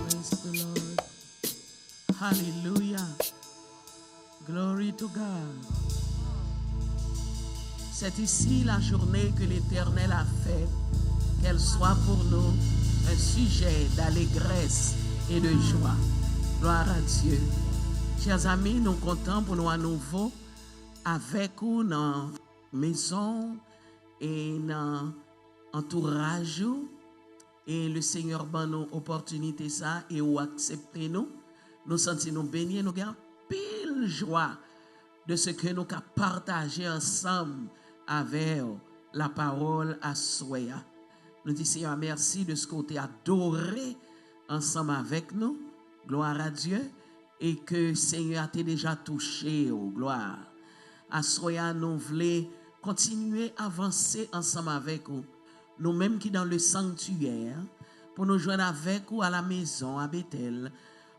Praise the Lord. Hallelujah. Glory to God. C'est ici la journée que l'Éternel a faite, qu'elle soit pour nous un sujet d'allégresse et de joie. Gloire à Dieu. Chers amis, nous comptons pour nous à nouveau avec vous dans la maison et dans l'entourage. Et le Seigneur donne nous opportunité ça et ou accepter nous. Nous sentons nous bénis, nous avons pile joie de ce que nous avons partagé ensemble avec la parole à Soya. Nous disons Seigneur merci de ce côté adoré ensemble avec nous. Gloire à Dieu. Et que Seigneur a déjà touché. Oh, gloire. À Soya, nous voulons continuer à avancer ensemble avec vous. Nous-mêmes qui dans le sanctuaire, pour nous joindre avec vous à la maison, à Bethel,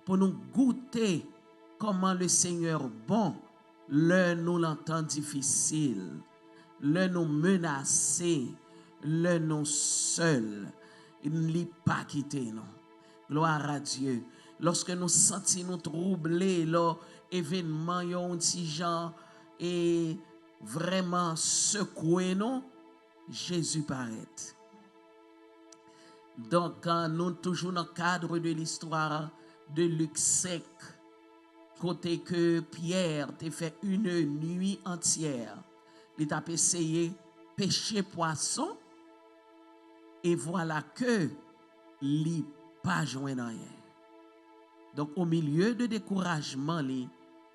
pour nous goûter comment le Seigneur bon, le nous l'entend difficile, le nous menacé, le nous seul, il ne l'est pas quitté, non. Gloire à Dieu. Lorsque nous sentons nous troublés, l'événement, il y a un petit genre et vraiment secoué, non. Jésus paraît. Donc, nous toujours dans le cadre de l'histoire de Luc 5, côté que Pierre t'a fait une nuit entière. Il a essayé de pêcher poisson et voilà que il n'a pas joint rien. Donc, au milieu de découragement,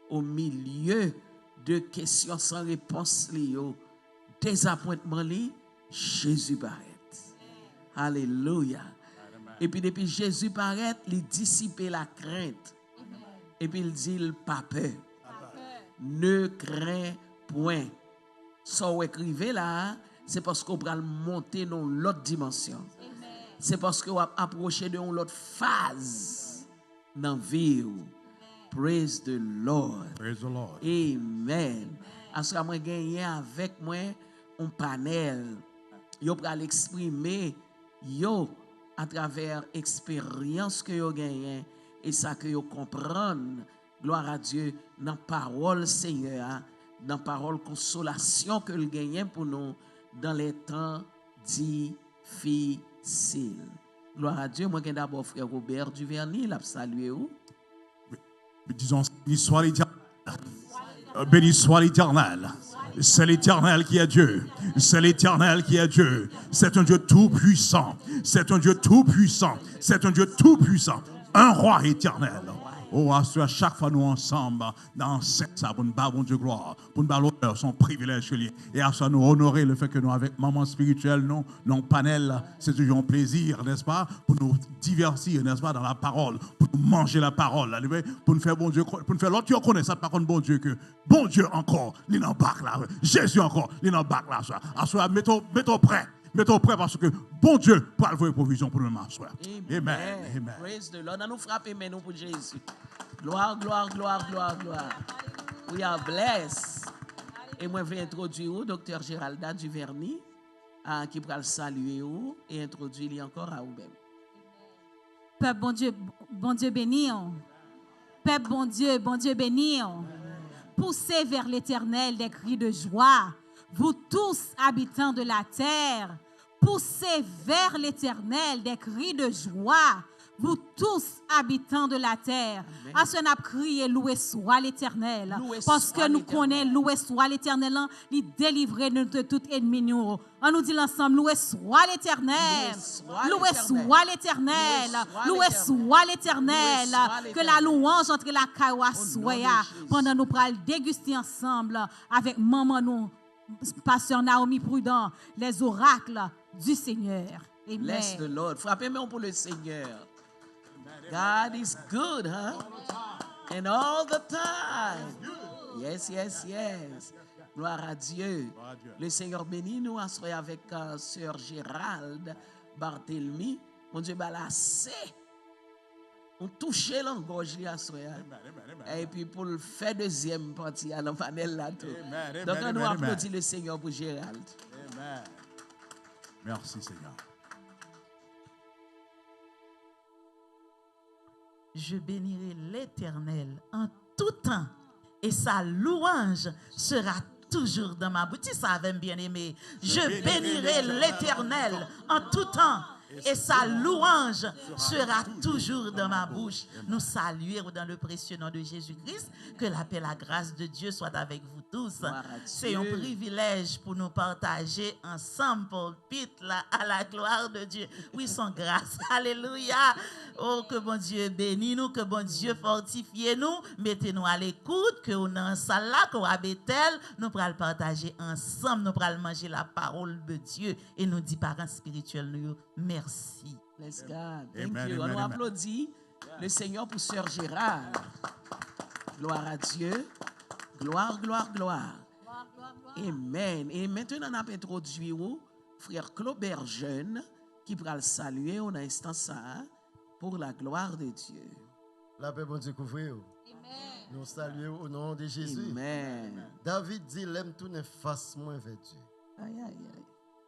au milieu de questions sans réponse, désappointement, Jésus paraît. Alléluia. Et puis depuis Jésus paraît, il dissipe la crainte. Et puis il dit, pas peur. Ne crains point. Ça vous écrivez là, c'est parce qu'on va monter dans l'autre dimension. C'est parce qu'on va approcher de l'autre phase dans la vie. Praise the Lord. Praise the Lord. Amen. Parce que moi gagné avec moi un panel. Yo pour l'exprimer yo à travers expérience que yo gagné et ça que yo comprendre. Gloire à Dieu dans parole Seigneur, dans parole consolation que le gagne pour nous dans les temps difficiles. Gloire à Dieu. Moi j'ai d'abord frère Robert Duvernay, l'a salué où. Disons, béni soit l'Éternel. Béni soit l'Éternel. C'est l'Éternel qui est Dieu. C'est l'Éternel qui est Dieu. C'est un Dieu tout-puissant. C'est un Dieu tout-puissant. C'est un Dieu tout-puissant. Un roi éternel. Oh, à chaque fois nous ensemble, dans ça, pour nous battre, bon Dieu, gloire, pour nous battre l'honneur, son privilège, et à ça nous honorer le fait que nous, avec maman spirituelle, nous, dans le panel, c'est toujours un plaisir, n'est-ce pas, pour nous divertir, n'est-ce pas, dans la parole, pour nous manger la parole, pour nous faire bon Dieu, pour nous faire l'autre, tu connais ça, par contre, bon Dieu, que bon Dieu encore, il est en bac là, Jésus encore, il est en bac là, ça. À ça, mettons prêt. Mettons prêt parce que bon Dieu pour avoir provision pour nous marcher. Amen. Amen. Praise the Lord. Nous frappons maintenant pour Jésus. Gloire, gloire, gloire, gloire, gloire. We are blessed. Et moi, je vais introduire le docteur Géralda Duvernay, qui va le saluer et introduire encore à vous-même. Peuple, bon Dieu béni. Peuple, bon Dieu béni. Poussez vers l'Éternel des cris de joie. Vous tous, habitants de la terre, poussez vers l'Éternel des cris de joie. Vous tous, habitants de la terre. À ce n'a crié, loué soit l'Éternel. Parce que nous connaissons, loué soit l'Éternel, il délivre de tout ennemi. On nous dit l'ensemble, loué soit l'Éternel. Loué soit l'Éternel. Loué soit l'Éternel. Que la louange entre la caille soit. Pendant nous pourrons déguster ensemble avec maman nous. Pasteur Naomi Prudent, les oracles du Seigneur. Amen. Bless the Lord. Frappez-moi pour le Seigneur. God is good, huh? And all the time. Yes, yes, yes. Gloire à Dieu. Le Seigneur bénit nous avec Sœur Gérald Barthélemy. Mon Dieu, balassé. On touche l'engorge à soya. Et puis pour le faire deuxième partie à l'enfanel là tout. Donc on nous applaudit le Seigneur pour Gérald. Amen. Merci Seigneur. Je bénirai l'Éternel en tout temps et sa louange sera toujours dans ma bouche. Tu savais, bien-aimé, je bénirai l'Éternel en tout temps et sa louange sera toujours dans ma bouche. Nous saluons dans le précieux nom de Jésus-Christ. Que la paix et la grâce de Dieu soient avec vous tous. C'est un privilège pour nous partager ensemble pour là à la gloire de Dieu. Oui, son grâce. Alléluia. Oh, que bon Dieu bénisse nous, que bon Dieu fortifie nous. Mettez-nous à l'écoute, que nous dans salle là, qu'on a Bethel, nous pourrons partager ensemble, nous pourrons manger la parole de Dieu et nous dit parents spirituels, nous merci. Bless God. Thank Amen, you. amen, On amen. applaudit le Seigneur pour Sœur Gérard. Gloire à Dieu. Gloire, gloire, gloire. Amen. Et maintenant, on a introduit frère Claubert Jeune qui pourra le saluer en instant ça pour la gloire de Dieu. La paix, bon Dieu, couvre. Nous saluons au nom de Jésus. Amen. David dit, l'aime tout ne fasse moins vers Dieu. Aïe, aïe, aïe.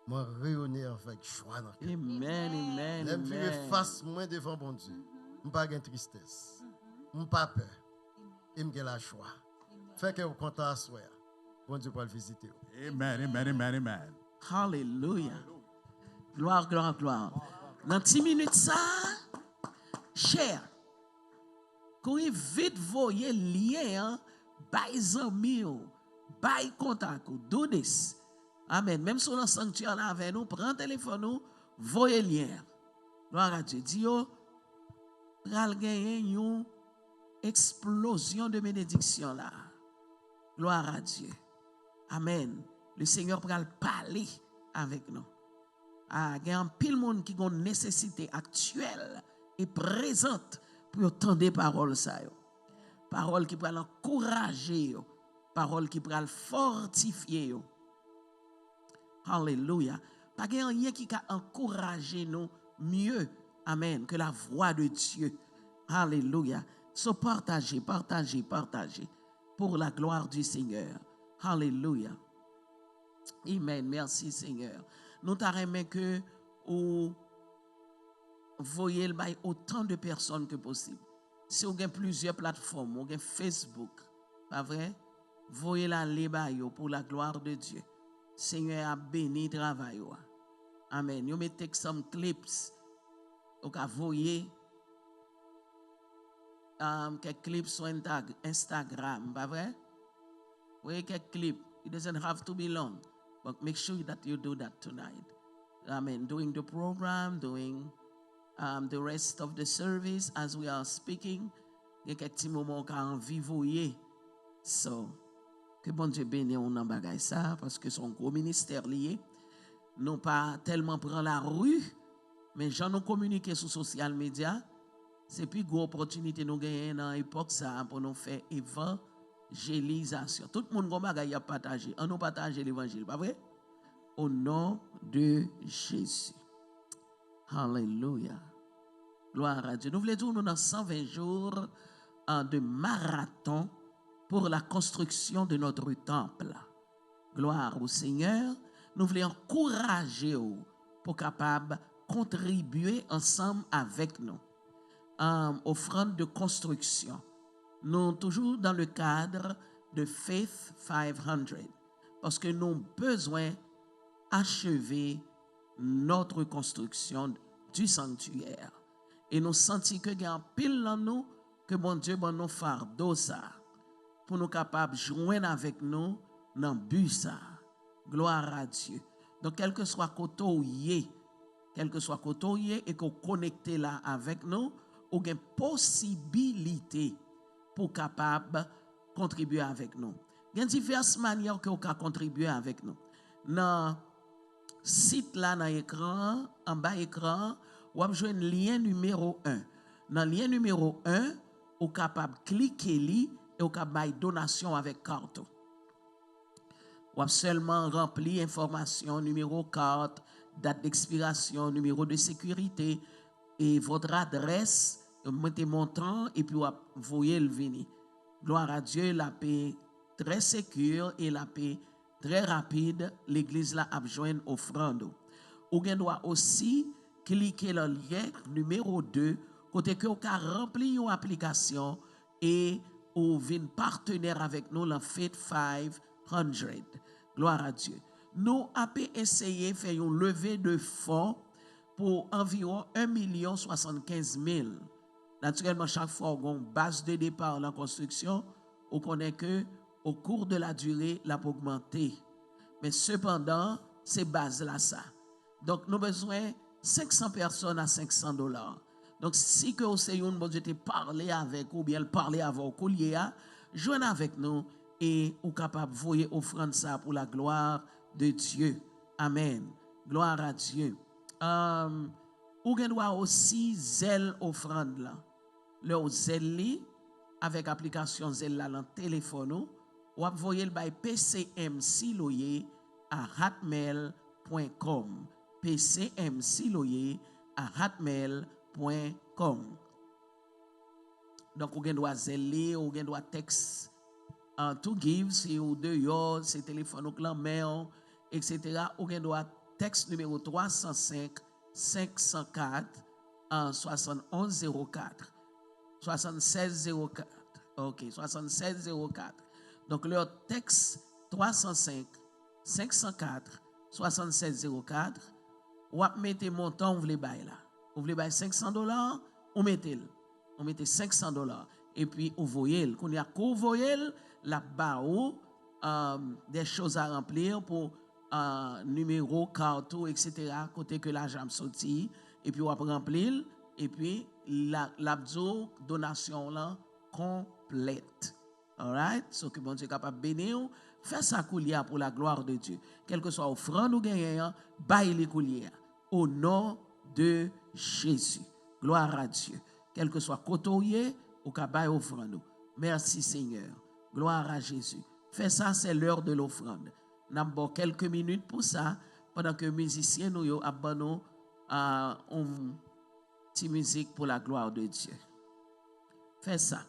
Moi, rayonner avec joie dans le cœur. Amen, amen, L'aime vivre amen. face moins devant bon Dieu. Je n'ai pas de tristesse. Je n'ai pas peur. Et je la joie. Fait que vous comptez à soi. Bon Dieu pour le visiter. Amen, amen, amen, amen. Hallelujah. Gloire, gloire, gloire. Dans 10 minutes, ça, cher, quand il vite voyer lien, by amis, by contact, do this. Amen. Même si on a sanctuaire là avec nous, prends le téléphone, nous, voyez lien. Gloire à Dieu. Dis, pral gagner une explosion de bénédiction là. Gloire à Dieu. Amen. Le Seigneur pral parler avec nous. Ah, il y a un pile monde qui a une nécessité actuelle et présente pour entendre des paroles ça. Paroles qui pourraient encourager, paroles qui pourraient fortifier. Alléluia. Pas qu'il y a rien qui a encouragé nous mieux, amen, que la voix de Dieu. Alléluia. So partagez, partagez, partagez pour la gloire du Seigneur. Alléluia. Amen. Merci Seigneur. Nous t'arrêtons que vous voyez autant de personnes que possible. Si vous avez plusieurs plateformes, vous avez Facebook, pas vrai? Voyez la libre pour la gloire de Dieu. Seigneur a béni le travail. Amen. Vous mettez some clips. Vous voyez quelques clips sur Instagram, pas vrai? Vous voyez quelques clips. It doesn't have to be long. But make sure that you do that tonight. Amen. Doing the program, doing the rest of the service as we are speaking. Il y a quelques petits moments qu'on vit. So, que bon Dieu bénisse on en bagaille ça, parce que son gros ministère lié, non pas tellement prendre la rue, mais j'en ai communiqué sur social media. C'est plus gros opportunité nous gagner dans l'époque ça pour nous faire évangélisation. Tout le monde bagaille a partagé. On nous partager l'évangile, pas vrai? Au nom de Jésus. Alléluia. Gloire à Dieu. Nous voulons dire nous dans 120 jours de marathon pour la construction de notre temple. Gloire au Seigneur. Nous voulons encourager pour capable contribuer ensemble avec nous. Offrande de construction. Nous toujours dans le cadre de Faith 500 parce que nous avons besoin d'achever notre construction du sanctuaire. Et nous sentons que il y a un pile dans nous que bon Dieu bon nous fardeau ça pour nous capables de joindre avec nous dans le but ça. Gloire à Dieu. Donc quel que soit côté et qu'on connecte là avec nous, ou une possibilité pour capable contribuer avec nous. Il y a diverses manières que vous pouvez contribuer avec nous. Dans le site là, dans l'écran, en bas écran, vous avez un lien numéro 1. Dans le lien numéro 1, vous êtes capable de cliquer et vous êtes capable de donation avec carte. Vous avez seulement rempli information, numéro carte, date d'expiration, numéro de sécurité et votre adresse, vous mettez montant et puis vous voyez le venir. Gloire à Dieu, la paix très sécure et la paix très rapide, l'église là a besoin offrande. Ou gen doit aussi cliquer le lien numéro 2 côté que vous rempli une application et ou vin partenaire avec nous dans Faith 500. Gloire à Dieu. Nous avons essayé de faire une levée de fonds pour environ 1,75 million. Naturellement, chaque fois on a une base de départ en construction, on connaît que au cours de la durée, la peut augmenter. Mais cependant, c'est base là ça. Donc, nous avons besoin 500 personnes à $500. Donc, si que vous avez une bonne parler avec ou bien parler avec vous, joignez avec nous et vous capable de voyer offrande ça pour la gloire de Dieu. Amen. Gloire à Dieu. Vous doit aussi zèle offrande là. Le zèle avec application zèle là dans téléphone ou envoyer le by pcmsiloyer@hotmail.com. pcmsiloyer@hotmail.com. Donc, vous doit zèle, vous doit texte to give, si ou de yo, c'est téléphone ou mail, etc. Vous doit texte numéro 305 504 7104 7604. OK, 7604. Donc, le texte 305 504 7604. Ou mettez montant, vous voulez bailler là. Vous voulez bailler $500, ou mettez $500. Et puis, vous voyez, quand il y a vous voyez, la barre, des choses à remplir pour numéro, carte, etc. Côté que l'argent sorti. Et puis, on va remplir. Et puis, la donation là complète. All right? So que bon Dieu est capable de bénir. Fais ça coulier pour la gloire de Dieu. Quel que soit offrande ou gagnant, baille les couliers. Au nom de Jésus. Gloire à Dieu. Quel que soit côtoyer ou baille offrande. Merci Seigneur. Gloire à Jésus. Fais ça, c'est l'heure de l'offrande. Nous avons quelques minutes pour ça, pendant que les musiciens nous abonnent à une petite musique pour la gloire de Dieu. Fais ça.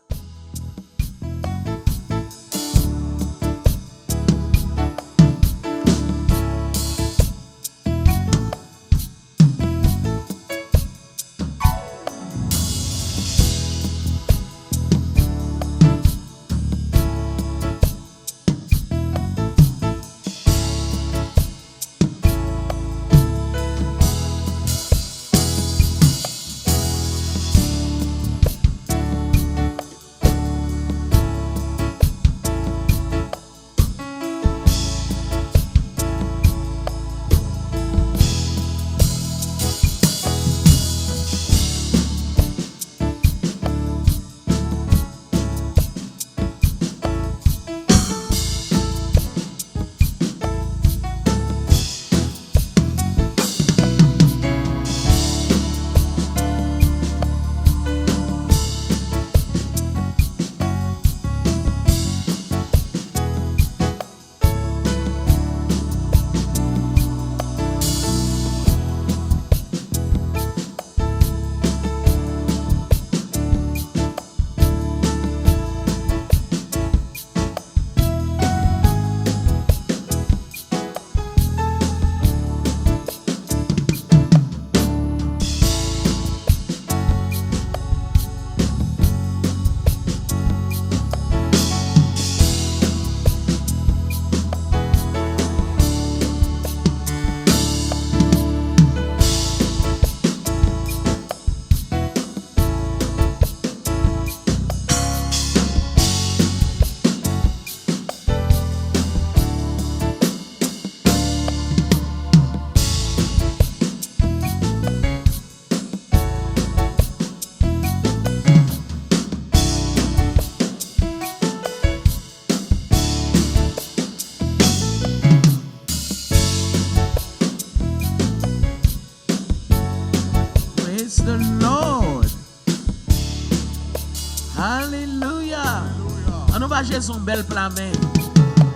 Jésus un bel plan main.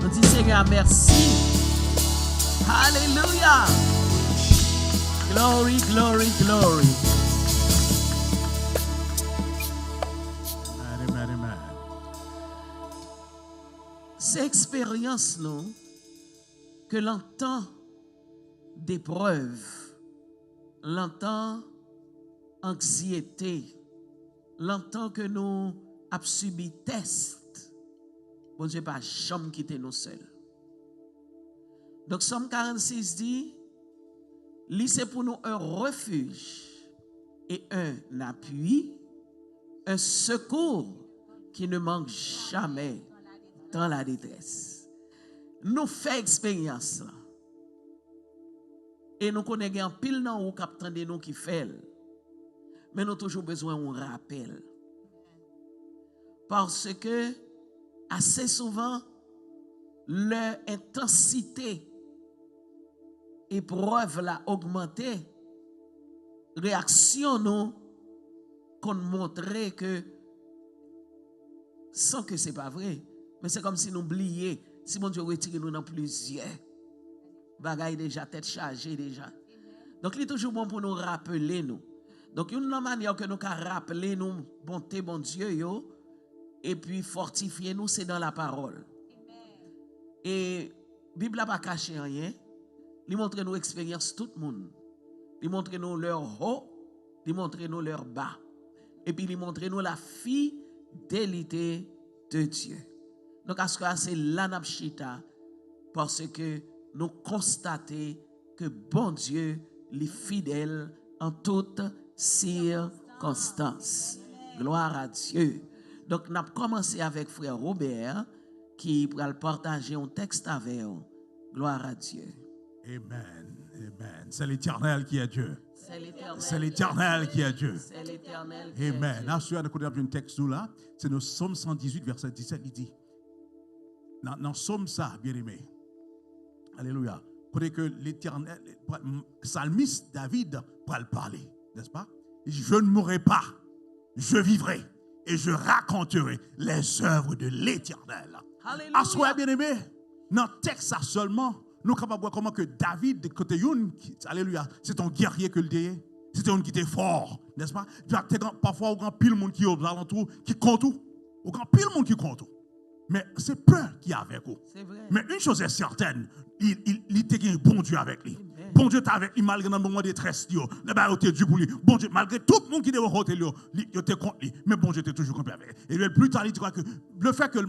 Nous disons Seigneur merci. Alléluia. Glory, glory, glory. Amen, amen. Cette expérience nous que l'entend d'épreuve, l'entend anxiété, l'entend que nous avons subi test, bon Dieu pas jamais quitter nous seuls. Donc Psaume 46 dit, c'est pour nous un refuge et un appui, un secours qui ne manque jamais dans la détresse. Nous faisons expérience là. Et nous connaissons un pile dans ou captain de nous qui fait. Mais nous avons toujours besoin d'un rappel. Parce que assez souvent, leur intensité épreuve l'a augmenté. Réaction nous qu'on montrait que sans que c'est pas vrai, mais c'est comme si nous oublions, si mon Dieu retire nous dans plusieurs bagailles déjà tête chargée déjà. Donc il est toujours bon pour nous rappeler nous. Donc une manière que nous can rappeler nous bonté bon Dieu yo et puis fortifier nous c'est dans la parole. Et Bible n'a pas caché rien. Il montre nous expérience tout le monde. Il montre nous leur haut, il montre nous leur bas. Et puis il montre nous la fidélité de Dieu. Donc à ce que c'est l'anapchita parce que nous constatons que bon Dieu est fidèle en toutes circonstances. Gloire à Dieu. Donc nous avons commencé avec frère Robert qui va partager un texte avec nous. Gloire à Dieu. Amen. Amen. C'est l'Éternel qui est Dieu. C'est l'Éternel qui est Dieu. C'est l'Éternel qui est Amen. Dieu. Là, sur un texte là, c'est le Psaume 118, verset 17, il dit, dans le Psaume ça, bien aimé, alléluia, pour que l'Éternel, psalmiste David, pour le parler, n'est-ce pas? Il dit, je ne mourrai pas, je vivrai et je raconterai les œuvres de l'Éternel. Alléluia. Assoyez bien aimé, dans le texte ça seulement, nous sommes capables de voir comment que David, de côté une, alléluia, c'est un guerrier que le déé. C'était un qui était fort, n'est-ce pas? Parfois, il y a grand pile monde qui est aux alentours, qui compte tout. Il y a grand pile monde qui compte tout. Mais c'est peur qui est avec vous. C'est vrai. Mais une chose est certaine, il était un bon Dieu avec lui. Amen. Bon Dieu est avec lui malgré le moment de détresse. Le Dieu Dieu pour lui. Bon Dieu, malgré tout le monde qui devait voter lui, il était contre lui. Mais bon Dieu était toujours contre lui. Et puis, plus tard, il dit que le fait que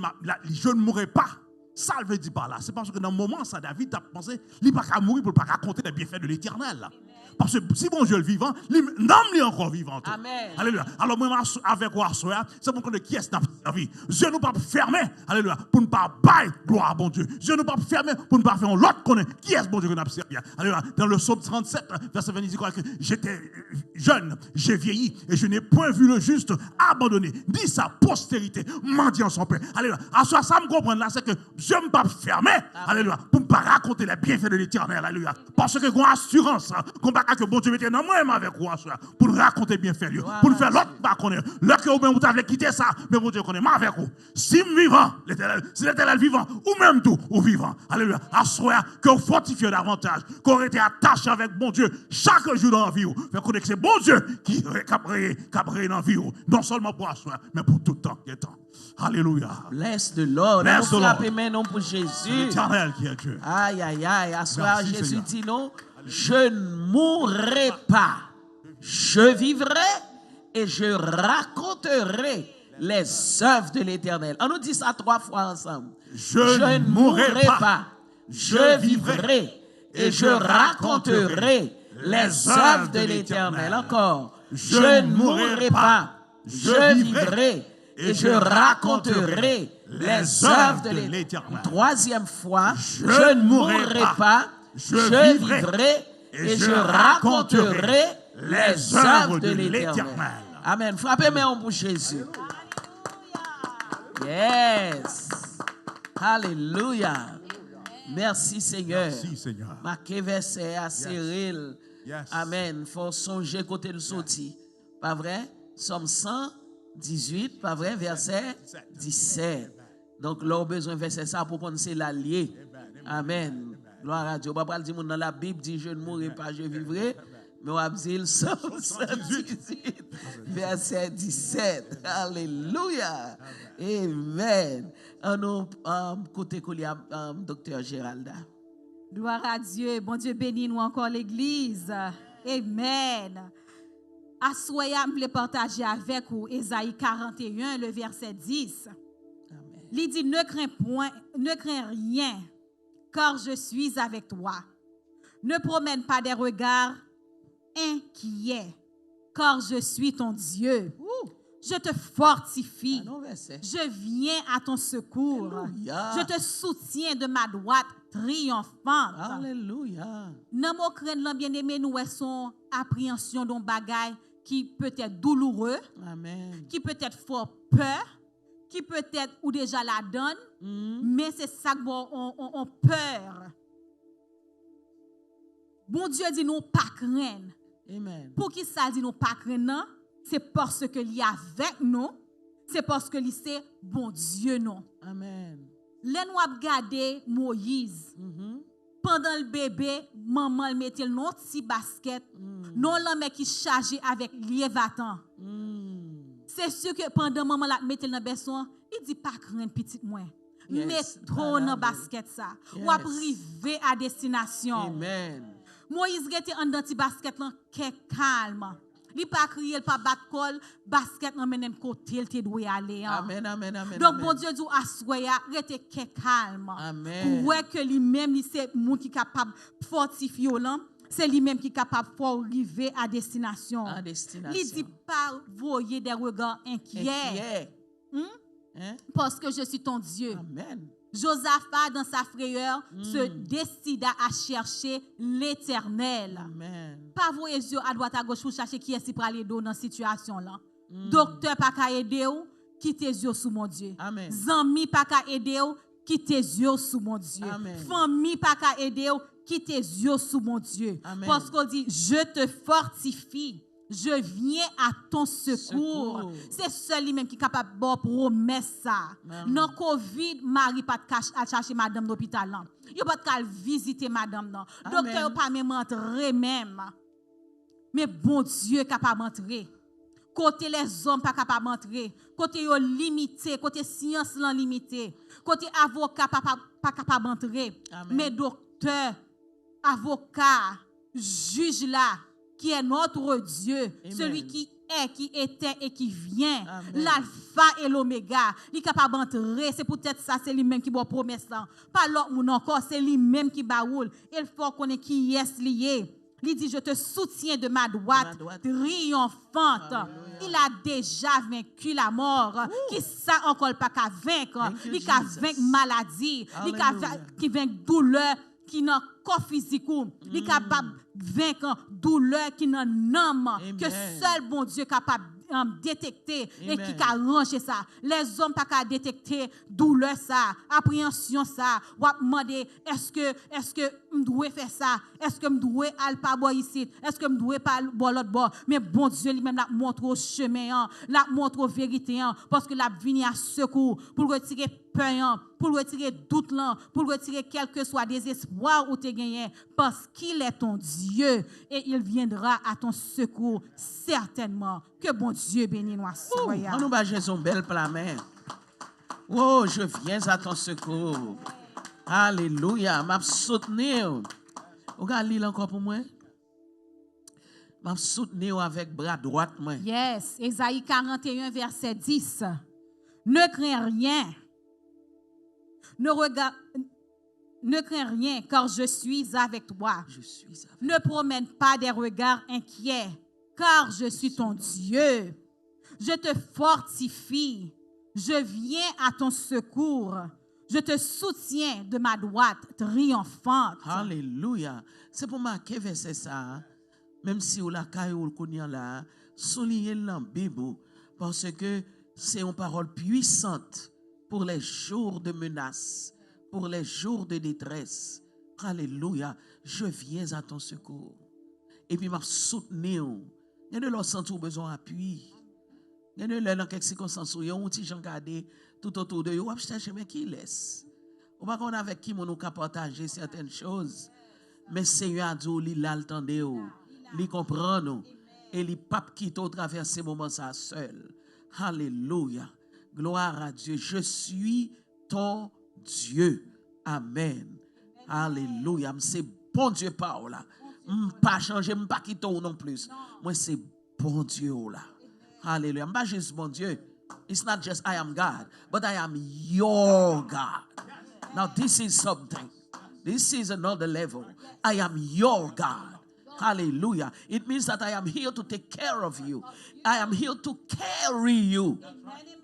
je ne mourrai pas, ça ne veut dire pas là. C'est parce que dans le moment, ça, David a pensé, il ne peut pas mourir pour ne pas raconter les bienfaits de l'Éternel. Parce que si bon Dieu est vivant, l'homme est encore vivant. Amen. Alléluia. Alors moi, avec vous, c'est pour que qui est dans la vie. Dieu nous pas fermé, alléluia, pour ne pas bailler gloire à bon Dieu. Dieu nous pas fermé pour ne pas faire l'autre connaître qui est bon Dieu que nous avons servi. Alléluia. Dans le psaume 37, verset 20, il dit que j'étais jeune, j'ai vieilli et je n'ai point vu le juste abandonné, ni sa postérité mendiant son pain. Alléluia. À ce ça me comprendre là, c'est que Dieu ne pas fermé, alléluia, pour ne pas raconter les bienfaits de l'Éternel, alléluia. Parce que qu'on assurance, qu'on pas que bon Dieu mette dans moi avec vous, pour nous raconter bienfaits, pour nous faire l'autre pas connaître. Là que vous avez quitté ça, mais bon Dieu connaît, mais avec vous. Si vivant, si l'Éternel vivant, ou même tout, ou vivant, alléluia, assoyez que vous fortifiez davantage, qu'on été attaché avec bon Dieu chaque jour dans la vie. Fait qu'on que c'est bon Dieu qui a brillé dans la vie, non seulement pour assoyer, mais pour tout temps. Alléluia. Bless the Lord. Bless the Nous Lord. frappons maintenant pour Jésus. L'Éternel qui est Dieu. Aïe, aïe, aïe. À soir, Merci, Jésus Seigneur. dit non, je ne mourrai pas. Je vivrai et je raconterai les œuvres de l'Éternel. On nous dit ça 3 fois ensemble. Je ne mourrai pas. Je vivrai et je raconterai les œuvres de l'Éternel. Encore. Je ne mourrai pas. Je vivrai et je raconterai les œuvres de l'Éternel. 3e fois. Je ne mourrai pas. Je vivrai et je raconterai les œuvres de l'Éternel. Amen. Frappez-moi pour Jésus. Yes. Alléluia. Merci Seigneur. Merci Seigneur. Marquez verset à Cyril. Yes. Amen. Faut songer côté le sorti. Pas vrai? Somme 118, pas vrai? Verset 17. Donc, là, on a besoin de verset ça pour qu'on c'est l'allié. Amen. Gloire à Dieu. On va pas dire dans la Bible dit je ne mourrai pas, je vivrai. Mais on va dire Somme 118, verset 17. Alléluia. Amen. On a côté Docteur Géralda. Gloire à Dieu. Bon Dieu bénit nous encore l'église. Amen. À soya, je voulais partager avec vous Ésaïe 41, le verset 10. Amen. Il dit, ne crains rien, car je suis avec toi. Ne promène pas des regards inquiets, car je suis ton Dieu. Je te fortifie. Je viens à ton secours. Alléluia. Je te soutiens de ma droite triomphante. Alléluia. Nan mo craindre lan bien-aimé, nous son appréhension d'un bagage qui peut être douloureux, Amen. qui peut être fort peur, qui peut être ou déjà la donne, mais c'est ça que on peur. Bon Dieu dit nous pas craindre. Amen. Pour qui ça dit nous pas craindre? C'est parce que il est avec nous, c'est parce que c'est bon Dieu non. Amen. Là nous avons regardé Moïse. Pendant le bébé, maman le mettait dans un petit basket, non l'homme qui chargé avec liévatan. C'est sûr que pendant maman la mettait dans besson, il dit pas craindre petit moins. Yes. Mets trop dans basket ça. Yes. Ou arriver à destination. Amen. Moïse était en petit basket là, calme. Il pas crier, il pas battre col, basket nan menem côté, il te doit aller. Amen, amen, amen. Donc amen. bon Dieu dit assoya, rete calme. Amen. Pour que lui-même c'est monde qui capable fortifier là, c'est lui-même qui capable pour arriver à destination. À destination. Il dit pas voyer des regards inquiets. Hein? Parce que je suis ton Dieu. Amen. Josaphat, dans sa frayeur, se décida à chercher l'Éternel. Amen. Pas voyer yeux à droite à gauche pour chercher qui est-ce qui peut aller dans cette situation là. Docteur pas qu'à aider ou, quitte tes yeux sous mon Dieu. Amen. Zami pas qu'à aider ou, quitte tes yeux sous mon Dieu. Amen. Famille pas qu'à aider ou, quitte tes yeux sous mon Dieu. Amen. Parce qu'on dit je te fortifie. Je viens à ton secours. C'est seul lui-même qui est capable de promesse ça. Dans Covid, Marie pas de chercher madame d'hôpital là. Il pas de visiter madame là. Docteur pas même entrer même. Mais bon Dieu est capable d'entrer. Côté les hommes pas capable d'entrer. Côté yo limité, côté science là limité. Côté avocat pas capable d'entrer. Mais docteur, avocat, juge là qui est notre Dieu, Amen. celui qui est, qui était et qui vient, Amen. l'alpha et l'oméga, il est capable d'entrer, c'est peut-être ça, c'est lui-même qui va promesse là. Pas l'autre moun encore, c'est lui-même qui baoule. Il faut qu'on ait qui est lié. Il dit, je te soutiens de ma droite, triomphante. Alléluia. Il a déjà vaincu la mort. Qui ça encore pas qu'à vaincre? Thank you, Il a Jesus. vaincu maladie. Il a Alléluia. vaincu douleur qui n'a corps physique. Il est capable de vaincre douleur qui n'a n'âme. Que seul bon Dieu est capable de détecter et qui a rangé ça. Les hommes pas qu'à détecter douleur ça, appréhension ça. Ou à demander est-ce que je dois faire ça? Est-ce que je dois aller pas boire ici? Est-ce que je dois pas boire l'autre bord? Mais bon Dieu lui-même la montre au chemin, la montre aux vérités, parce que la vient à secours pour retirer peur, pour retirer doute, pour retirer quel que soit désespoir ou te gagné, parce qu'il est ton Dieu et il viendra à ton secours certainement. Que bon Dieu bénisse nous. On nous bat Jésus belle plamé. Oh, je viens à ton secours. Alléluia. M'a soutenu. Regarde lire encore pour moi. M'a soutenu avec bras droit moi. Yes, Ésaïe 41 verset 10. Ne crains rien. Ne crains rien, car je suis avec toi. Je suis avec. Ne promène pas des regards inquiets, car je suis ton Dieu. Je te fortifie. Je viens à ton secours. Je te soutiens de ma droite triomphante. Alléluia. C'est pour marquer verset ça. Hein? Même si vous la caille ou le connaissez là, soulignez dans la Bible parce que c'est une parole puissante pour les jours de menace, pour les jours de détresse. Alléluia. Je viens à ton secours. Et puis, m'a soutenu. Il y a de leur sens où besoin d'appui. Il y a de leur dans quelques circonstances où il y a un petit gens gardé tout autour de eux. On chercher mais qui laisse. On va connaître avec qui on peut partager certaines choses. Mais Seigneur a dit, il l'entendait, il comprend nous. Et il pas quitte au travers ces moments ça seul. Alléluia. Gloire à Dieu. Je suis ton Dieu. Amen. Alléluia. C'est bon Dieu par là. Pas changer, pas quitter non plus. Moi c'est bon Dieu là. Alléluia. Pas juste bon Dieu. It's not just I am God, but I am your God. Now this is something. This is another level. I am your God. Hallelujah. It means that I am here to take care of you. I am here to carry you.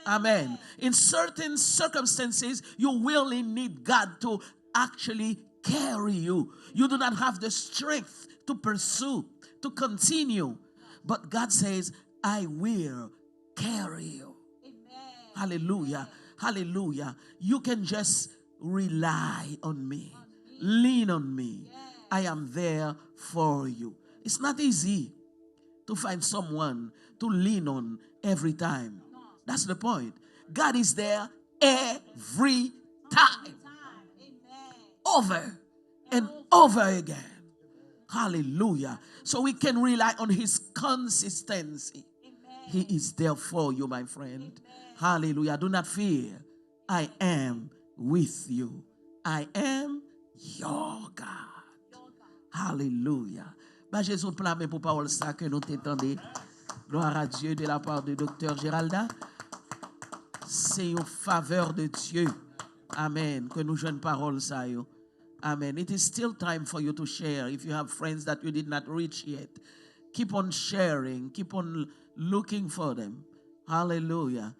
Amen. In certain circumstances, you will need God to actually carry you. You do not have the strength to pursue, to continue. But God says, I will carry you. Hallelujah. Hallelujah. You can just rely on me. Lean on me. I am there for you. It's not easy to find someone to lean on every time. That's the point. God is there every time. Over and over again. Hallelujah. So we can rely on his consistency. He is there for you, my friend. Hallelujah. Do not fear. I am with you. I am your God. Hallelujah. Bah, Jésus plamé pour parole ça que nous t'étendons. Gloire à Dieu de la part de Dr. Géralda. C'est une faveur de Dieu. Amen. Que nous jouons parole ça yo. Amen. It is still time for you to share. If you have friends that you did not reach yet, keep on sharing. Keep on looking for them. Hallelujah.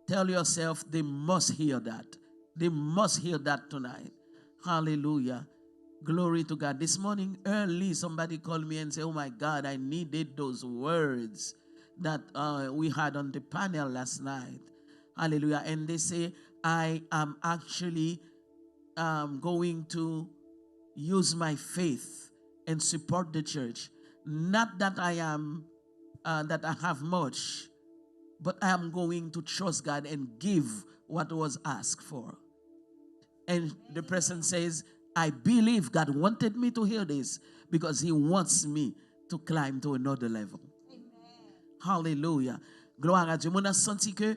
Tell yourself they must hear that. They must hear that tonight. Hallelujah. Glory to God. This morning early, somebody called me and said, oh my God, I needed those words that we had on the panel last night. Hallelujah. And they say, I am actually going to use my faith and support the church. Not that I am, that I have much, but I am going to trust God and give what was asked for. And the person says, I believe God wanted me to hear this because he wants me to climb to another level. Amen. Hallelujah. Gloire à Dieu. Mon a senti que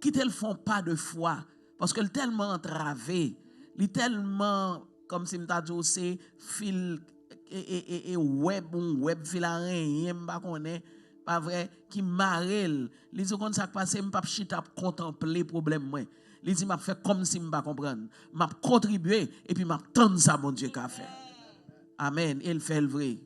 qu'ils ne font pas de foi parce que tellement entravé, il tellement comme si m'ta dit c'est fil et web fil à rien m'pa connaît pas vrai qui marel. Li dit comme ça passer m'pa chita contempler problème moi. Il dit m'a fait comme si m'pa comprendre, m'a contribuer et puis m'a tendre ça mon Dieu qu'a fait. Amen, il fait le vrai.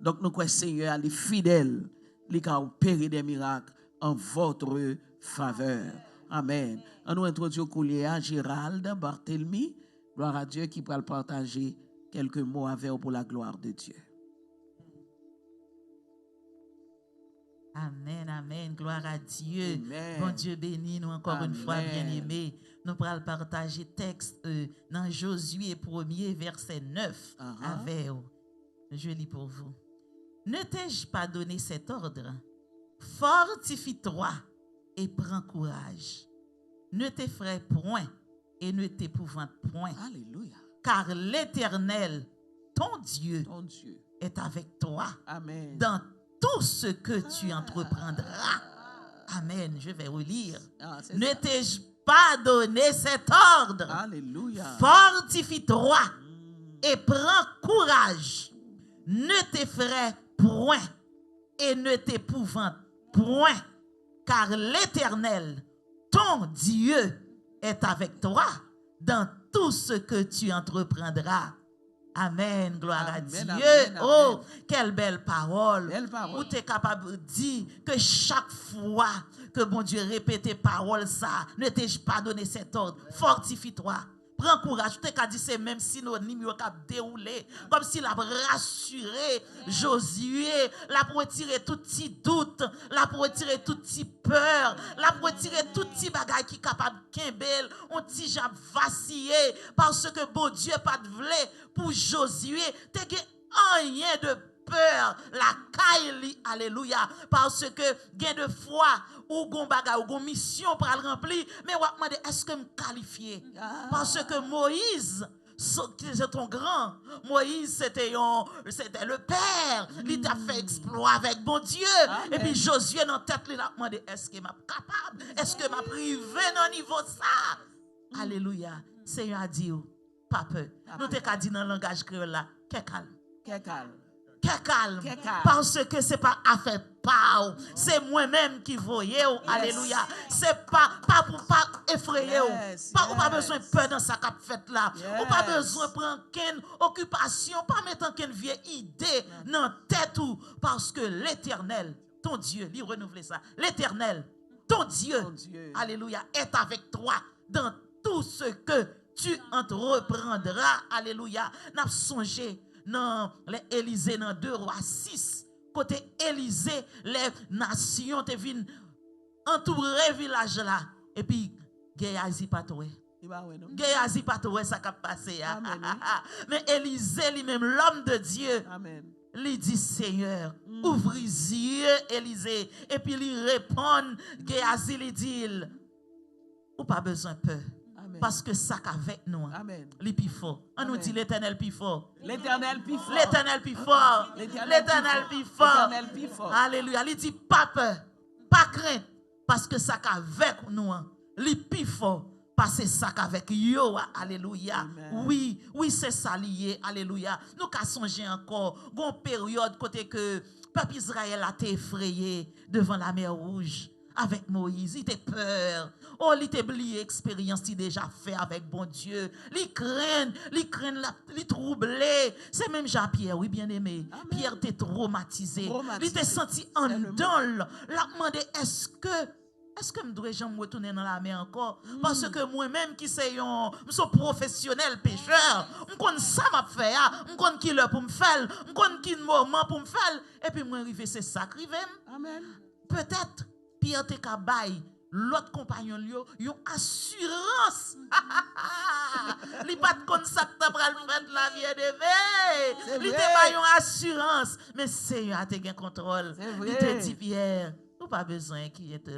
Donc nous croyons Seigneur il est fidèle, il a opéré des miracles en votre faveur. Amen. On nous introduit au collier à Gérald Barthélemy, gloire à Dieu qui pourra partager quelques mots avec vous pour la gloire de Dieu. Amen, amen. Gloire à Dieu. Amen. Bon Dieu béni nous encore une fois, bien-aimés. Nous pourrons partager texte dans Josué 1er, verset 9 avec vous. Je lis pour vous. Ne t'ai-je pas donné cet ordre? Fortifie-toi et prends courage. Ne t'effraie point et ne t'épouvante point. Alléluia. Car l'Éternel, ton Dieu, est avec toi. Amen. Dans tout ce que tu entreprendras. Amen. Je vais relire. Ne t'ai-je pas donné cet ordre? Alléluia. Fortifie-toi et prends courage. Ne t'effraie point et ne t'épouvante point. Car l'Éternel, ton Dieu, est avec toi dans tout ce que tu entreprendras. Amen, gloire à Dieu. Amen, oh, quelle belle parole. Belle parole. Où tu es capable de dire que chaque fois que bon Dieu répète parole ça, ne t'ai-je pas donné cet ordre? Fortifie-toi. Prends courage. Tu as dit c'est même synonyme qui a déroulé. Comme s'il a rassuré Josué. La pour retirer tout petit doute. La pour retirer tout petit peur. La pour retirer tout petit bagage qui est capable de kembel. On petit jab vacillé. Parce que bon Dieu pas de vle pour Josué. T'es rien de peur. La caille. Alléluia. Parce que gain de foi. Ou gon bagay ou gon mission pour le remplir, mais ou demander est-ce que me qualifié? Parce que Moïse c'est ton grand. Moïse c'était le père. Il t'a fait exploit avec bon Dieu. Amen. Et puis Josué dans tête il a demandé est-ce que m'a capable? Est-ce que m'a privé dans niveau ça? Alléluia. Seigneur a dit pas peur. Nous te ka dit dans le langage créole là, qu'est calme. Qu'est calme. Qu'est calme. Qu'est calme. Parce que c'est pas affaire pas. C'est moi-même qui voyais. Alléluia. C'est pas pour pas effrayer. Yes, Pas yes. besoin de peur dans sa cap fait là. Ou pas Yes. besoin de prendre quelle occupation, pas mettre quelle vieille idée dans la tête ou parce que l'Éternel, ton Dieu, lui renouveler ça. L'Éternel, ton Dieu, alléluia, est avec toi dans tout ce que tu entreprendras. Alléluia. N'a songé dans l'Élysée dans 2 Rois 6. Côté Élysée, les nations te viennent entourer le village là. Et puis, Géasi patoué. Géasi patoué, ça a passé. Amen. Mais Élysée lui-même, l'homme de Dieu, Amen. lui dit Seigneur, ouvre les yeux, Élysée. Et puis lui répond, Géasi lui dit, ou pas besoin de peur. Amen. Parce que ça qu'avec nous, Amen. les plus fort. On nous Amen. dit l'Éternel plus fort. L'Éternel plus fort. L'Éternel plus fort. L'Éternel plus fort. L'Éternel plus fort. Alléluia. Il dit pas peur, pas crainte. Parce que ça qu'avec nous, les plus fort. Parce que ça qu'avec yo. Alléluia. Amen. Oui, c'est ça lié. Alléluia. Nous qu'à songer encore. Gon période côté que peuple Israël a été effrayé devant la mer Rouge. Avec Moïse, il était peur. Oh, il était oublié l'expérience qu'il déjà fait avec bon Dieu. Il craint, il troublé. C'est même Jean-Pierre, oui, bien aimé. Amen. Pierre était traumatisé. Traumatisé. Il était senti en C'est le mot. dol. Il a demandé, est-ce que je dois jamais retourner dans la mer encore? Parce que moi-même qui suis un professionnel pêcheur, je connais ça m'a fait, je connais qui l'heure pour me faire, je connais qui moment pour me faire. Et puis moi arrivé c'est ça qui arrive. Amen. Peut-être Pierre te kabay l'autre compagnon yo yon assurance. Li pas kon ça que pral fait la vie de C'est Li te vrai. ba yon assurance, mais Seigneur a te gen contrôle. C'est Il vrai. te dit Pierre, ou pas besoin qui est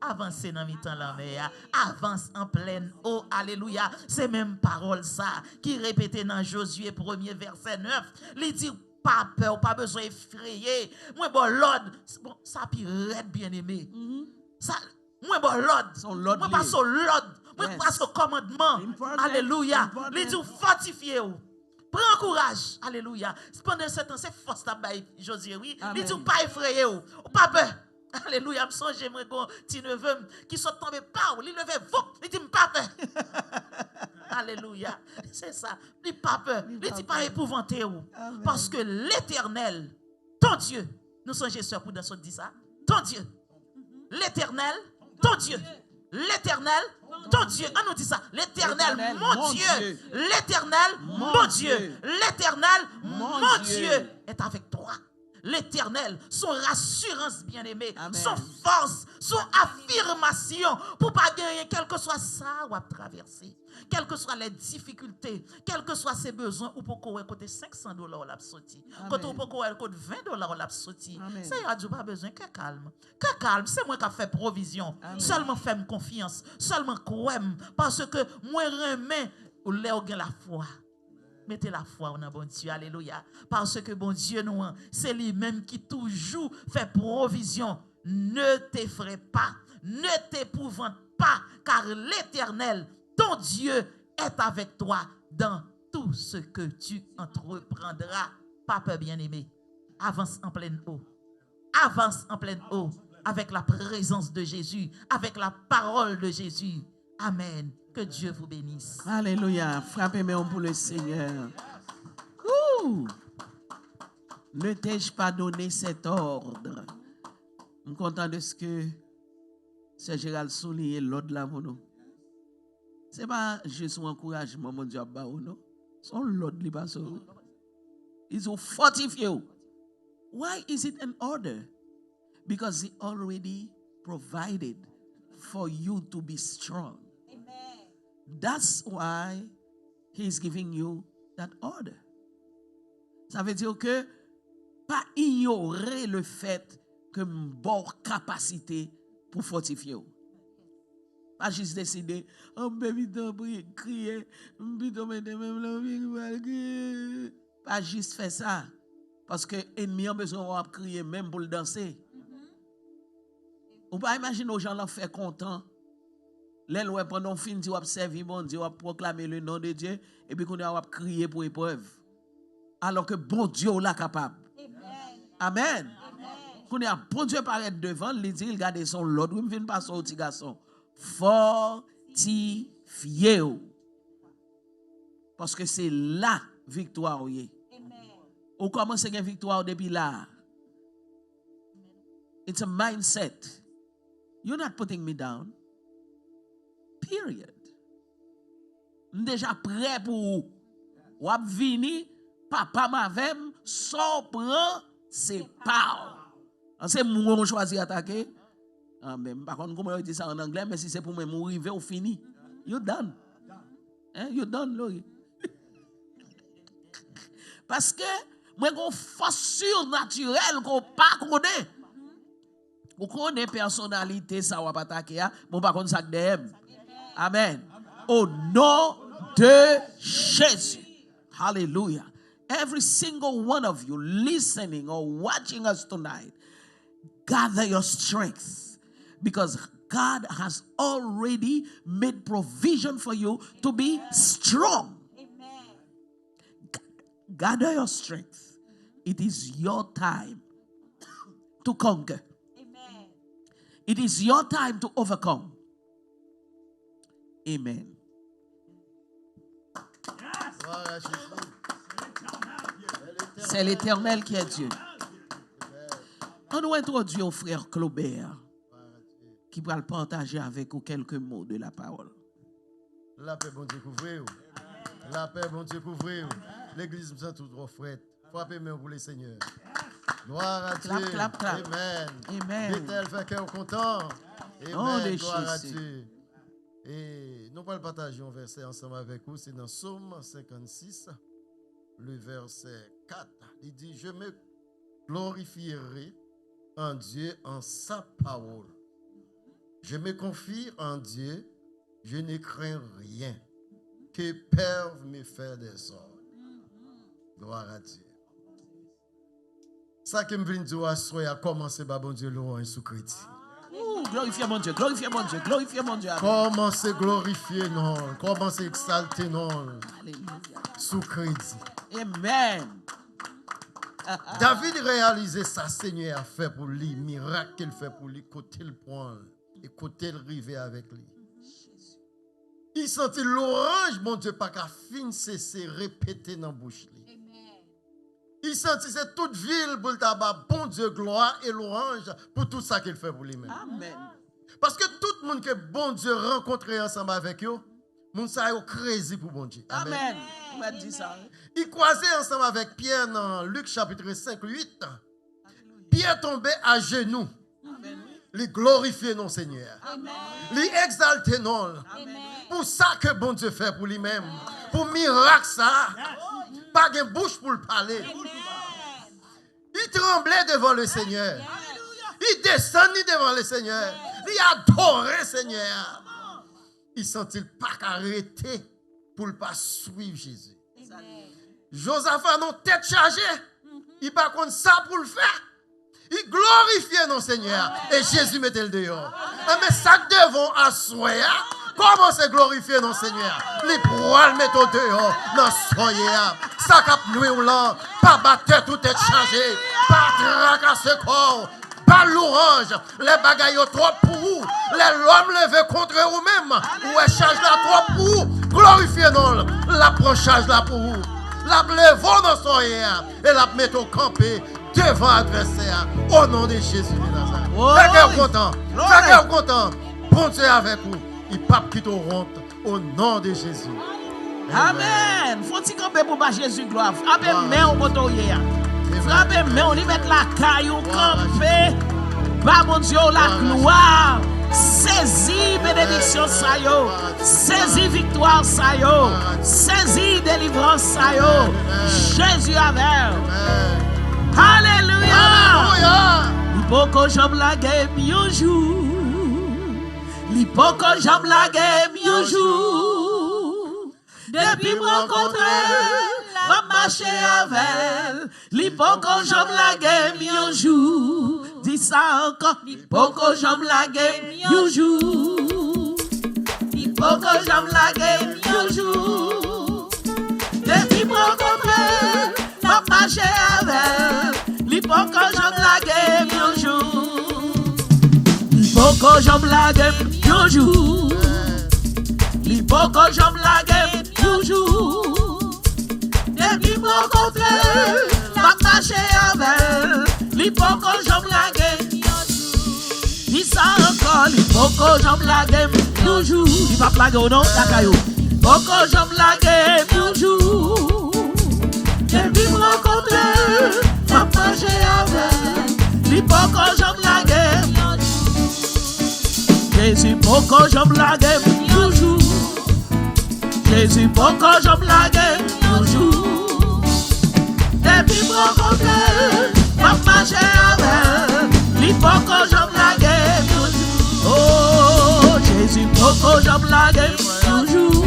avancer dans mi-temps la mer, avance en pleine eau, alléluia. C'est même parole ça qui répétait dans Josué 1er verset 9. Il dit pas peur, pas besoin effrayer. Moi bon l'ordre, bon ça pire bien aimé. Ça moi bon l'ordre. Son l'ordre Moi pas lié. son l'ordre. Moi Yes. pas son commandement. Important. Alléluia. Important. Il dit fortifiez vous. Prends courage. Alléluia. Pendant ce temps, c'est force ta baille, Josué, oui. Amen. Il dit pas effrayé ou pas peur. Alléluia. Je songe moi gon petit neveu qui sont tombé pas ou il levé vok, il dit pas peur. Alléluia. C'est ça. Il pas peur. Il dit pas épouvanté ou. Amen. Parce que l'Éternel, ton Dieu, nous songeons sœur pour dans ce dit ça. Ton Dieu. L'Éternel, ton Dieu. L'Éternel, ton Dieu. On nous dit ça. L'Éternel, L'Éternel, mon mon Dieu. Dieu. L'Éternel, mon Dieu. L'Éternel, mon Dieu est avec toi. L'Éternel, son rassurance bien-aimée, Amen. son force, son affirmation pour pas gagner, quel que soit ça ou à traverser, quelles que soient les difficultés, quels que soient ses besoins, ou pour qu'on côté $500 l'a sorti, quand on peut côté $20 l'a sorti. Amen. Ça y a pas besoin que calme. Que calme, c'est moi qui a fait provision. Amen. Seulement fais confiance, seulement croire parce que moi remets ou là la foi. Mettez la foi en bon Dieu, alléluia. Parce que bon Dieu, nous, c'est lui-même qui toujours fait provision. Ne t'effraie pas, ne t'épouvante pas, car l'Éternel, ton Dieu, est avec toi dans tout ce que tu entreprendras. Papa bien-aimé, avance en pleine eau. Avance en pleine eau avec la présence de Jésus, avec la parole de Jésus. Amen. Que Dieu vous bénisse. Alléluia. Frappez-moi pour le Seigneur. Ouh. Ne t'ai-je pas donné cet ordre? Je suis content de ce que Sir Gérald souligne l'ordre là pour nous. Ce n'est pas juste un encouragement, mon Dieu, non? C'est l'ordre qui passe. Ils ont fortifié. Why is it an order? Because he already provided for you to be strong. That's why he's giving you that order. Ça veut dire que pas ignorer le fait que bon capacité pour fortifier. Pas juste décider, oh baby, crier, pas juste faire ça. Parce que l'ennemi a besoin de crier même pour le danser. On peut imaginer aux gens là faire content. Les lois pendant fin dit on servir bon Dieu, on proclamer le nom de Dieu et puis qu'on a crier pour épreuve. Alors que bon Dieu là capable. Amen. Qu'on a bon Dieu paraît devant, il dit il garde son l'ordre, il vient pas son petit garçon. Fortifiez-vous. Parce que c'est là victoire. Ou commence à gagner victoire depuis là. It's a mindset. You're not putting me down. Period. Déjà prêt pour vous. Ou ap vini, papa m'avem, son prend, c'est pas. C'est moi qui choisi attaquer. Par contre, comment on dit ça en anglais, mais si c'est pour moi mourir, ou fini. You're done. You're done, Lori. Parce que moi, j'ai une force surnaturelle qu'on pas connaît. Vous connaissez personnalité, ça va pas attaquer, mais par contre, ça d'aime. Amen. Au nom de Jésus. Hallelujah. Every single one of you listening or watching us tonight, gather your strength because God has already made provision for you to be strong. Gather your strength. It is your time to conquer. It is your time to overcome. Amen. C'est l'Éternel qui est Dieu. On nous introduit au frère Claubert qui va le partager avec vous quelques mots de la parole. La paix, bon Dieu, couvrez-vous. La paix, bon Dieu, couvrez-vous. L'église me sent tout trop frette. Frappez-moi pour les seigneurs. Gloire à Dieu. Clap, clap. Amen. Amen. Bethel fait cœur content. Amen. Gloire à Dieu. Et nous allons partager un verset ensemble avec vous. C'est dans Psaume 56, le verset 4. Il dit, je me glorifierai en Dieu en sa parole. Je me confie en Dieu, je ne crains rien. Que peuvent me faire des sorts. Gloire à Dieu. Ça que je viens de dire, c'est à commencer par bon Dieu louange sous Christ. Glorifiez mon Dieu, glorifiez mon Dieu, glorifiez mon Dieu. Commencez glorifier non, commencez exalter non. Alléluia. Sous Christ. Amen. David réalisait ça, Seigneur a fait pour lui, miracle qu'il fait pour lui, côté le point et côté le rivet avec lui. Il sentit l'orange, mon Dieu, pas qu'à fin cesser répéter dans la bouche. Il sentit c'est toute ville pour le tabac, bon Dieu, gloire et l'orange pour tout ça qu'il fait pour lui-même. Amen. Parce que tout le monde que bon Dieu rencontré ensemble avec eux, mon ça est crazy pour bon Dieu. Amen. On va dire ça. Il croisait ensemble avec Pierre dans Luc chapitre 5, 8. Pierre tombait à genoux. Il glorifiait non Seigneur. Il exaltait non. Pour ça que bon Dieu fait pour lui-même. Pour miracle ça. Pas de bouche pour le parler. Il tremblait devant le Seigneur. Il descendit devant le Seigneur. Il adorait le Seigneur. Il sentit pas arrêter pour ne pas suivre Jésus. Josaphat non tête chargée. Il pas contre ça pour le faire. Il glorifiait non Seigneur. Et Jésus mettait le dehors. Mais ça devant assoyer. Comment se glorifier non Seigneur? Les poils mettent au dehors dans soya. Ça cap nuit ou là. Pas battre tout est chargé. Pas tracasser corps. Pas l'orange. Les bagailles trop pour vous. Les l'homme levé contre vous-même. Ou charge la trop pour vous. Glorifiez non. La prochaine là pour vous. La levons dans soya. Et la mettre au campé devant adversaire. Au nom de Jésus de Nazareth. Chacun content. Chacun content. Bon Dieu avec vous. Il pape qui te rentre au nom de Jésus. Amen. Faut-il camper pour pas Jésus gloire. Frappez main au motoyer. Frappez main, on y met la caillou camper. Bah mon Dieu la gloire. Saisis bénédiction ça yo. Saisis victoire ça yo. Saisis délivrance ça yo. Jésus avec. Alléluia. Il faut que j'aime la game un jour. Li pou kon j'aime la game un jour. Depuis me rencontrer, m'a marché avec. Li pou kon j'aime la game un jour. Dis ça encore. Li pou kon j'aime la game un jour. Pourquoi j'aime la game un jour? Depuis mon rencontre, m'a marché avec. Li pourquoi j'aime la game un jour? Li pourquoi j'aime la game un jour? Li pourquoi j'aime la game un jour? Depuis mon rencontre, m'a marché avec. Li pourquoi j'aime la game un jour? Li ça encore, li pourquoi j'aime la game un jour? Li pas plague ou non, Takayo? Pourquoi j'aime la game un jour? Depuis me rencontrer, m'a marché avec. Li pourquoi j'aime la game un jour? Jésus, pourquoi j'aime la game un jour? Jésus, pourquoi j'aime la game un jour? Depuis me rencontrer, m'a marché avec. Li pourquoi j'aime la game un jour? Oh, Jésus, pourquoi j'aime la game toujours?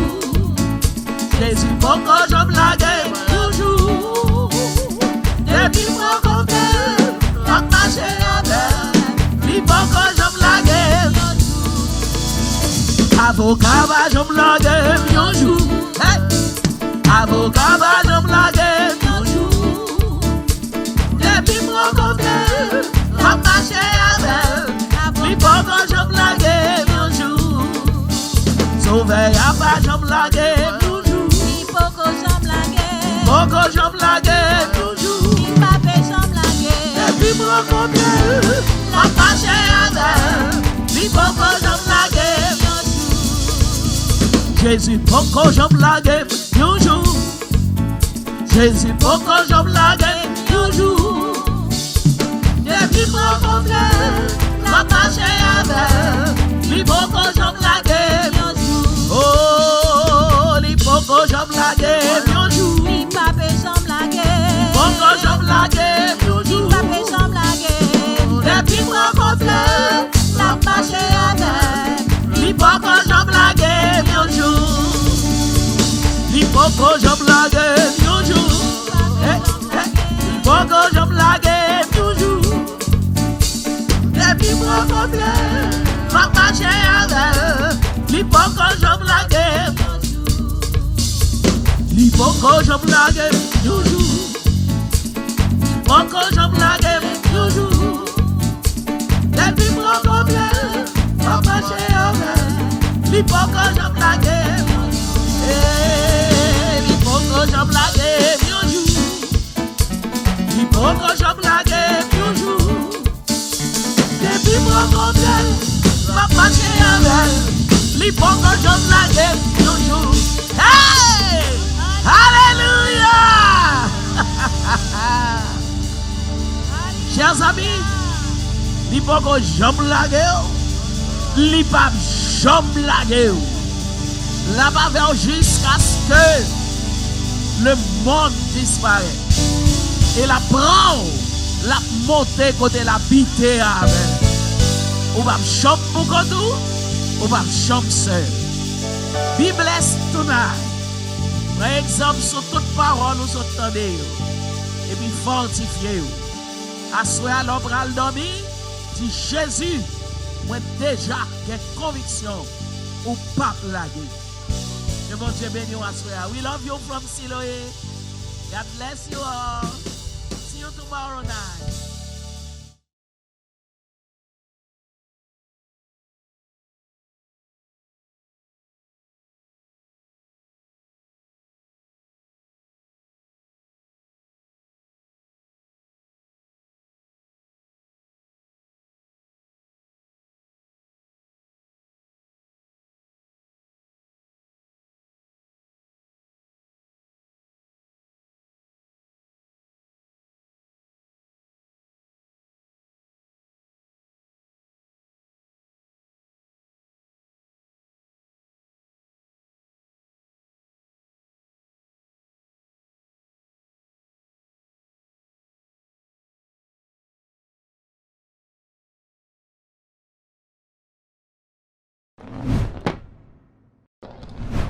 Jésus, pourquoi j'aime la game toujours? Depuis moi compter, m'a marché avec. Li pourquoi j'aime la game? Avocat va j'aime la game toujours. Hey! Avocat va j'aime la game toujours. Depuis moi compter, m'a marché avec. Li pourquoi j'aime la game toujours? Sauveille à pas j'aime la game toujours. Li pourquoi j'aime la game? Pourquoi j'aime la game toujours? Li pape j'aime la game? Depuis me rencontrer, m'a marché avec. Li pourquoi j'aime la game toujours? Jésus, pourquoi j'aime la game toujours? Jésus, pourquoi j'aime la game toujours? Depuis me rencontrer, m'a marché avec. Li pourquoi j'aime la game toujours? Oh, li pourquoi j'aime la game toujours? Li pape j'aime la game? Pourquoi j'aime la game toujours? Li pape j'aime la game? Depuis me rencontrer, La marché avec. li pourquoi j'aime la game toujours? Li pourquoi j'aime la game toujours? Li pourquoi j'aime la game toujours? Depuis me rencontrer, m'a marché avec. Li pourquoi j'aime la game? Li pourquoi j'aime la game toujours? Pourquoi j'aime la game toujours? Depuis me rencontrer, m'a marché avec. Li pourquoi j'aime la game? Li pourquoi j'aime la game toujours? Li pourquoi j'aime la game toujours? Depuis me rencontrer, m'a marché avec. Li pourquoi j'aime la game toujours? Hey! Alléluia! Chers amis, li pourquoi j'aime la game? Li pas j'aime la game. Là-bas vers jusqu'à ce que le monde disparaisse. Et la prend, la montée côté la bité avec. Ou va chambre pour tout, ou va chambre seul. Be blessed tonight. Par exemple, sur toute parole, nous entendez. Et puis fortifiez. Assoyez à l'ombre à dormir. Dit Jésus, moi déjà, j'ai conviction, ou pas plaguer. Que bon Dieu bénisse à we love you from Siloé. God bless you all. See you tomorrow night.